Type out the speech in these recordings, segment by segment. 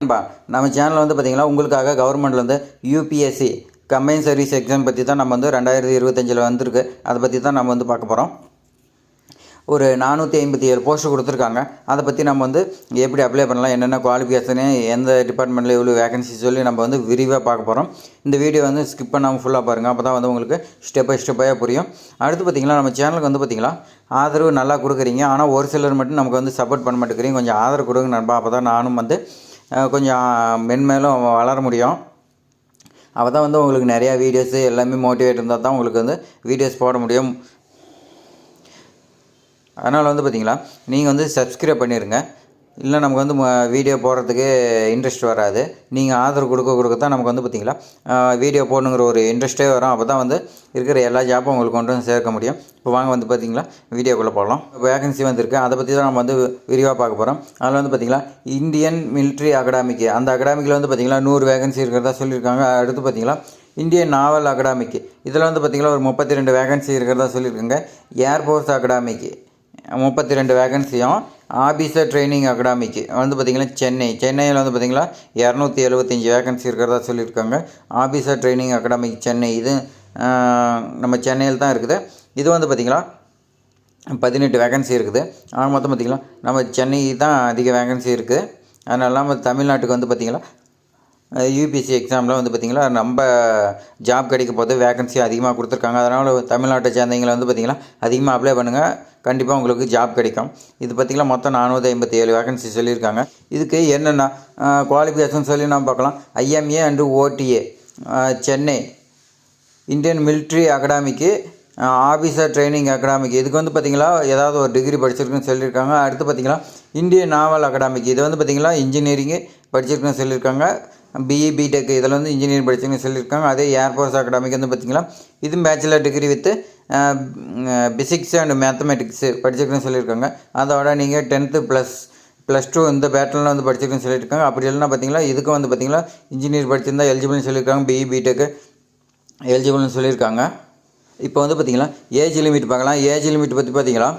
நண்பா நம்ம சேனல் பார்த்தீங்கன்னா உங்களுக்காக கவர்மெண்ட்லேருந்து யூபிஎஸ்சி கம்பைன் சர்வீஸ் எக்ஸாம் பற்றி தான் நம்ம 2025 வந்திருக்கு. அதை பற்றி தான் நம்ம பார்க்க போகிறோம். ஒரு 457 போஸ்ட் கொடுத்துருக்காங்க. அதை பற்றி நம்ம எப்படி அப்ளை பண்ணலாம், என்னென்ன குவாலிஃபிகேஷனு, எந்த டிபார்ட்மெண்ட்டில் எவ்வளோ வேகன்சி சொல்லி நம்ம விரிவாக பார்க்க போகிறோம். இந்த வீடியோ ஸ்கிப் பண்ணாமல் ஃபுல்லாக பாருங்கள். அப்போ தான் உங்களுக்கு ஸ்டெப் பை ஸ்டெப்பாக புரியும். அடுத்து பார்த்திங்கன்னா நம்ம சேனலுக்கு பார்த்திங்கன்னா ஆதரவு நல்லா கொடுக்குறீங்க. ஆனால் ஒரு சிலர் மட்டும் நமக்கு சப்போர்ட் பண்ண மாட்டேங்கிறீங்க. கொஞ்சம் ஆதரவு கொடுங்க நண்பா. அப்போ தான் நானும் கொஞ்சம் மென்மேலும் வளர முடியும். அப்போ தான் உங்களுக்கு நிறையா வீடியோஸு எல்லாமே மோட்டிவேட் இருந்தால் தான் உங்களுக்கு வீடியோஸ் போட முடியும். அதனால் பார்த்திங்களா நீங்கள் சப்ஸ்கிரைப் பண்ணிடுங்க. இல்லை நமக்கு வீடியோ போடுறதுக்கு இன்ட்ரெஸ்ட் வராது. நீங்கள் ஆதரவு கொடுக்க தான் நமக்கு பார்த்திங்களா வீடியோ போடணுங்கிற ஒரு இன்ட்ரெஸ்ட்டே வரும். அப்போ தான் இருக்கிற எல்லா ஜாப்பும் உங்களுக்கு கொண்டு சேர்க்க முடியும். இப்போ வாங்க பார்த்திங்களா வீடியோக்குள்ளே போடலாம். வேகன்சி இருக்குது, அதை பற்றி தான் நம்ம விரிவாக பார்க்க போகிறோம். அதில் பார்த்திங்களா இந்தியன் மிலிட்ரி அகாடமிக்கு, அந்த அகாடமிக்கில் பார்த்திங்களா 100 வேகன்சி இருக்கிறதா சொல்லியிருக்காங்க. அடுத்து பார்த்திங்களா இந்தியன் நாவல் அகாடமிக்கு, இதில் பார்த்திங்களா ஒரு 32 வேகன்சி இருக்கிறதா சொல்லியிருக்காங்க. ஏர்ஃபோர்ஸ் அகாடமிக்கு 32 வேகன்சியும், ஆபீசர் ட்ரைனிங் அகாடமிக்கு பார்த்திங்கன்னா சென்னையில் பார்த்திங்களா 275 வேகன்சி இருக்கிறதா சொல்லியிருக்காங்க. ஆபீசர் ட்ரைனிங் அகாடமிக் சென்னை, இது நம்ம சென்னையில் தான் இருக்குது. இது பார்த்திங்களா 18 வேகன்சி இருக்குது. ஆனால் மொத்தம் பார்த்திங்களா நம்ம சென்னை தான் அதிக வேகன்சி இருக்குது. அதனால நம்ம தமிழ்நாட்டுக்கு பார்த்திங்களா யூபிஎஸ்சி எக்ஸாமில் பார்த்திங்களா நம்ம ஜாப் கிடைக்க போது வேகன்சி அதிகமாக கொடுத்துருக்காங்க. அதனால் தமிழ்நாட்டை சேர்ந்தவங்களை பார்த்திங்களா அதிகமாக அப்ளை பண்ணுங்கள். கண்டிப்பாக உங்களுக்கு ஜாப் கிடைக்கும். இது பார்த்திங்களா மொத்தம் 457 வேகன்சி சொல்லியிருக்காங்க. இதுக்கு என்னென்ன குவாலிஃபிகேஷன் சொல்லி நம்ம பார்க்கலாம். IMA and OTA Chennai, Indian military அகாடமிக்கு, ஆஃபீஸர் ட்ரைனிங் அகாடமிக்கு, இதுக்கு பார்த்திங்களா ஏதாவது ஒரு டிகிரி படிச்சிருக்குன்னு சொல்லியிருக்காங்க. அடுத்து பார்த்திங்களா இந்தியன் நாவல் அகாடமிக்கு, இது பார்த்திங்களா இன்ஜினியரிங்கு படிச்சிருக்குன்னு சொல்லியிருக்காங்க. பிஇ பிடெக் இதில் இன்ஜினியரிங் படிச்சுன்னு சொல்லியிருக்காங்க. அதே ஏர்ஃபோர்ஸ் அகாடமிக்கு பார்த்திங்களா இது bachelor degree with physics and mathematics படிச்சிருக்குன்னு சொல்லியிருக்காங்க. அதோட நீங்கள் 10th +2 இந்த பேட்டர்னில் படிச்சிருக்குன்னு சொல்லியிருக்காங்க. அப்படி இல்லைன்னா பார்த்திங்களா இதுக்கும் பார்த்திங்களா இன்ஜினியர் படிச்சிருந்தால் எலிஜிபிள்னு சொல்லியிருக்காங்க. பிஇ பிடெக் எலிஜிபிள்னு சொல்லியிருக்காங்க. இப்போ பார்த்திங்களா ஏஜ் லிமிட் பார்க்கலாம். ஏஜ் லிமிட் பற்றி பார்த்திங்களா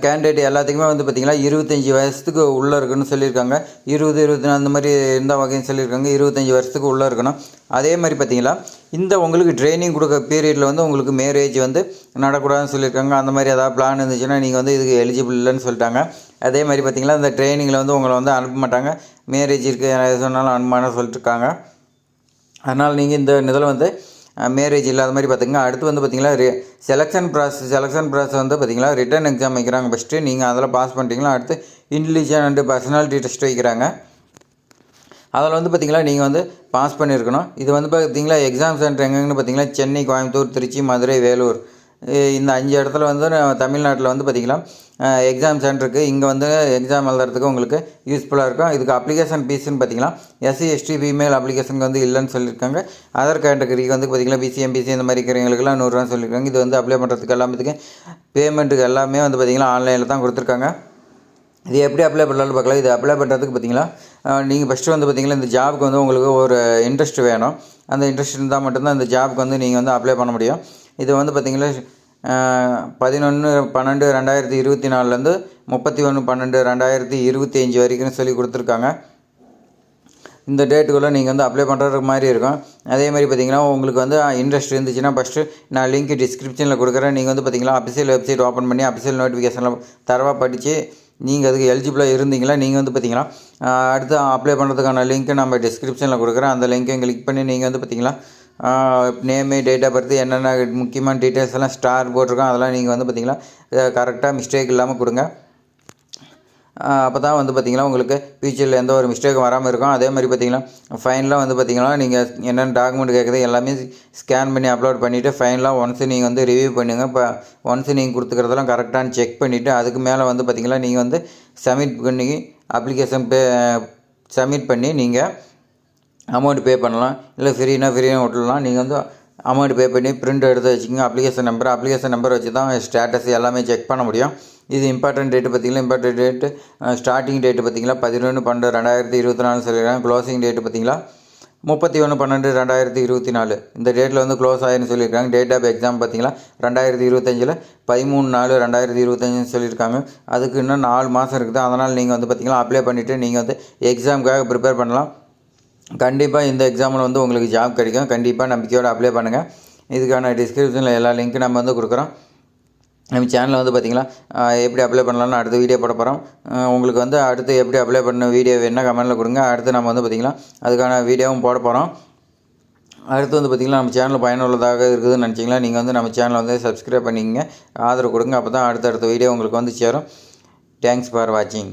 கேண்டிடேட் எல்லாத்துக்குமே பார்த்திங்களா 25 வயசுக்கு உள்ளே இருக்குன்னு சொல்லியிருக்காங்க. 20, 24 அந்த மாதிரி இருந்தால் வகைன்னு சொல்லியிருக்காங்க. 25 வருஷத்துக்கு உள்ளே இருக்கணும். அதே மாதிரி பார்த்திங்களா இந்த உங்களுக்கு ட்ரைனிங் கொடுக்க பீரியடில் உங்களுக்கு மேரேஜ் நடக்கூடாதுன்னு சொல்லியிருக்காங்க. அந்த மாதிரி ஏதாவது பிளான் இருந்துச்சுன்னா நீங்கள் இதுக்கு எலிஜிபிள் இல்லைன்னு சொல்லிட்டாங்க. அதே மாதிரி பார்த்திங்களா இந்த ட்ரைனிங்கில் உங்களை அனுப்ப மாட்டாங்க. மேரேஜ் இருக்குது சொன்னாலும் அனுப்பான சொல்லிட்டுருக்காங்க. அதனால் நீங்கள் இந்த இதில் மேரேஜ் இல்லாத மாதிரி பார்த்துங்க. அடுத்து பார்த்திங்களா செலெக்ஷன் ப்ராசஸ் பார்த்திங்களா ரிட்டன் எக்ஸாம் வைக்கிறாங்க. ஃபஸ்ட்டு நீங்கள் அதில் பாஸ் பண்ணிட்டீங்களா, அடுத்து இன்டெலிஜென்ட் அண்டு பர்சனாலிட்டி டெஸ்ட் வைக்கிறாங்க. அதில் பார்த்திங்களா நீங்கள் பாஸ் பண்ணியிருக்கணும். இது பார்த்திங்களா எக்ஸாம் சென்டர் எங்கேன்னு பார்த்திங்களா சென்னை, கோயம்புத்தூர், திருச்சி, மதுரை, வேலூர், இந்த 5 இடத்துல தமிழ்நாட்டில் பார்த்திங்களா எக்ஸாம் சென்டருக்கு. இங்கே எக்ஸாம் எழுதுறதுக்கு உங்களுக்கு யூஸ்ஃபுல்லாக இருக்கும். இதுக்கு அப்ளிகேஷன் ஃபீஸ்ன்னு பார்த்திங்களா எஸ்சி எஸ்டி ஃபீமேல் அப்ளிகேஷனுக்கு இல்லைன்னு சொல்லியிருக்காங்க. அதர் கேட்டகரிக்கு பார்த்திங்களா பிசி எம்பிசி இந்த மாதிரி இருக்கிறவங்களுக்குலாம் 100 ரூபா சொல்லியிருக்காங்க. இது அப்ளை பண்ணுறதுக்கு எல்லாத்துக்கு பேமெண்ட்டுக்கு எல்லாமே பார்த்திங்களா ஆன்லைனில் தான் கொடுத்துருக்காங்க. இது எப்படி அப்ளை பண்ணலான்னு பார்க்கலாம். இது அப்ளை பண்ணுறதுக்கு பார்த்திங்களா நீங்கள் ஃபஸ்ட்டு பார்த்திங்களா இந்த ஜாபுக்கு உங்களுக்கு ஒரு இன்ட்ரெஸ்ட் வேணும். அந்த இன்ட்ரெஸ்ட் இருந்தால் மட்டும்தான் இந்த ஜாபுக்கு நீங்கள் அப்ளை பண்ண முடியும். இது பார்த்திங்களா 11/12/2024 31/12/2025 வரைக்கும் சொல்லி கொடுத்துருக்காங்க. இந்த டேட்டுக்குள்ளே நீங்கள் அப்ளை பண்ணுறதுக்கு மாதிரி இருக்கும். அதே மாதிரி பார்த்திங்கன்னா உங்களுக்கு இன்ட்ரெஸ்ட் இருந்துச்சுன்னா ஃபஸ்ட்டு நான் லிங்க் டிஸ்கிரிப்ஷனில் கொடுக்குறேன். நீங்கள் பார்த்திங்களா அஃபிஷியல் வெப்சைட் ஓப்பன் பண்ணி அஃபிஷியல் நோட்டிஃபிகேஷனில் தரவாக படித்து நீங்கள் அதுக்கு எலிஜிபிளாக இருந்தீங்களா நீங்கள் பார்த்திங்களா அடுத்து அப்ளை பண்ணுறதுக்கான லிங்க்கு நம்ம டிஸ்கிரிப்ஷனில் கொடுக்குறேன். அந்த லிங்க்கை கிளிக் பண்ணி நீங்கள் பார்த்திங்களா நேமு, டேட் ஆஃப் பர்த், என்னென்ன முக்கியமான டீட்டெயில்ஸ் எல்லாம் ஸ்டார் போட்டிருக்கோம் அதெல்லாம் நீங்கள் பார்த்திங்களா கரெக்டாக மிஸ்டேக் இல்லாமல் கொடுங்க. அப்போ தான் பார்த்திங்களா உங்களுக்கு ஃபியூச்சரில் எந்த ஒரு மிஸ்டேக்கும் வராமல் இருக்கும். அதே மாதிரி பார்த்திங்களா ஃபைனலாக பார்த்திங்களா நீங்கள் என்னென்ன டாக்குமெண்ட் கேட்குறது எல்லாமே ஸ்கேன் பண்ணி அப்லோட் பண்ணிவிட்டு ஃபைனலாக ஒன்ஸு நீங்கள் ரிவ்யூ பண்ணுங்கள். இப்போ ஒன்ஸு நீங்கள் கொடுத்துக்கிறதெல்லாம் கரெக்டானு செக் பண்ணிவிட்டு அதுக்கு மேலே பார்த்திங்களா நீங்கள் சப்மிட் பண்ணி அப்ளிகேஷன் சப்மிட் பண்ணி நீங்கள் அமௌண்ட் பே பண்ணலாம். இல்லை ஃப்ரீயாக விட்டுடலாம். நீங்கள் அமௌண்ட் பே பண்ணி பிரிண்ட் எடுத்து வச்சுக்கோங்க. அப்ளிகேஷன் நம்பர் வச்சு தான் ஸ்டேட்டஸ் எல்லாமே செக் பண்ண முடியும். இது இம்பார்ட்டன்ட் டேட்டு பார்த்திங்களா இம்பார்ட்டன்ட் டேட்டு ஸ்டார்டிங் டேட்டு பார்த்திங்களா 11/12/2024 சொல்லியிருக்காங்க. க்ளோசிங் டேட்டு பார்த்திங்களா 31/12/2024 இந்த டேட்டில் க்ளோஸ் ஆகிருன்னு சொல்லியிருக்காங்க. டேட் ஆஃப் எக்ஸாம் பார்த்திங்களா 2025 13/4/2025 சொல்லியிருக்காங்க. அதுக்கு இன்னும் 4 மாதம் இருக்குது. அதனால் நீங்கள் பார்த்திங்களா அப்ளை பண்ணிவிட்டு நீங்கள் எக்ஸாமுக்காக ப்ரிப்பேர் பண்ணலாம். கண்டிப்பாக இந்த எக்ஸாமில் வந்து உங்களுக்கு ஜாப் கிடைக்கும். கண்டிப்பாக நம்பிக்கையோடு அப்ளை பண்ணுங்கள். இதுக்கான டிஸ்கிரிப்ஷனில் எல்லா லிங்க்கும் நம்ம வந்து கொடுக்குறோம். நம்ம சேனலில் வந்து பார்த்திங்களா எப்படி அப்ளை பண்ணலாம்னு அடுத்த வீடியோ போட போகிறோம். உங்களுக்கு வந்து அடுத்து எப்படி அப்ளை பண்ண வீடியோ வேணுன்னா கமெண்ட்டில் கொடுங்க. அடுத்து நம்ம வந்து பார்த்திங்களா அதுக்கான வீடியோவும் போட போகிறோம். அடுத்து வந்து பார்த்திங்கன்னா நம்ம சேனல் பயனுள்ளதாக இருக்குதுன்னு நினச்சிங்களா நீங்கள் வந்து நம்ம சேனலை வந்து சப்ஸ்கிரைப் பண்ணிக்கங்க, ஆதரவு கொடுங்க. அப்போ தான் அடுத்தடுத்த வீடியோ உங்களுக்கு வந்து சேரும். தேங்க்ஸ் ஃபார் வாட்சிங்.